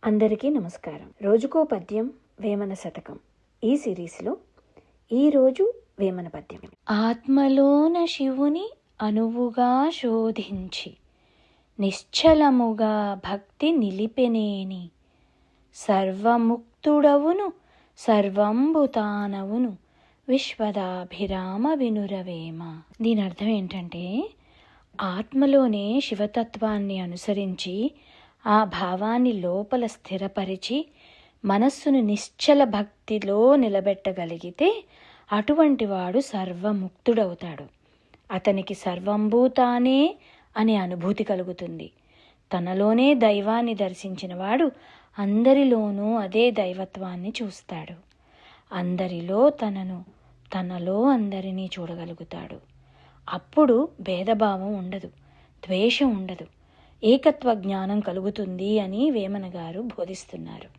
అందరికీ నమస్కారం. రోజుకో పద్యం వేమన శతకం ఈ సిరీస్లో ఈరోజు వేమన పద్యం. ఆత్మలోన శివుని అనువుగా శోధించి నిశ్చలముగా భక్తి నిలిపెనేని సర్వముక్తుడవును సర్వంబుతానవును విశ్వదాభిరామ వినురవేమ. దీని అర్థం ఏంటంటే, ఆత్మలోనే శివతత్వాన్ని అనుసరించి ఆ భావాన్ని లోపల స్థిరపరిచి మనస్సును నిశ్చల భక్తిలో నిలబెట్టగలిగితే అటువంటి వాడు సర్వముక్తుడవుతాడు. అతనికి సర్వంభూతానే అనే అనుభూతి కలుగుతుంది. తనలోనే దైవాన్ని దర్శించిన వాడు అందరిలోనూ అదే దైవత్వాన్ని చూస్తాడు. అందరిలో తనను, తనలో అందరినీ చూడగలుగుతాడు. అప్పుడు భేదభావం ఉండదు, ద్వేషం ఉండదు, ఏకత్వ జ్ఞానం కలుగుతుంది అని వేమన గారు బోధిస్తున్నారు.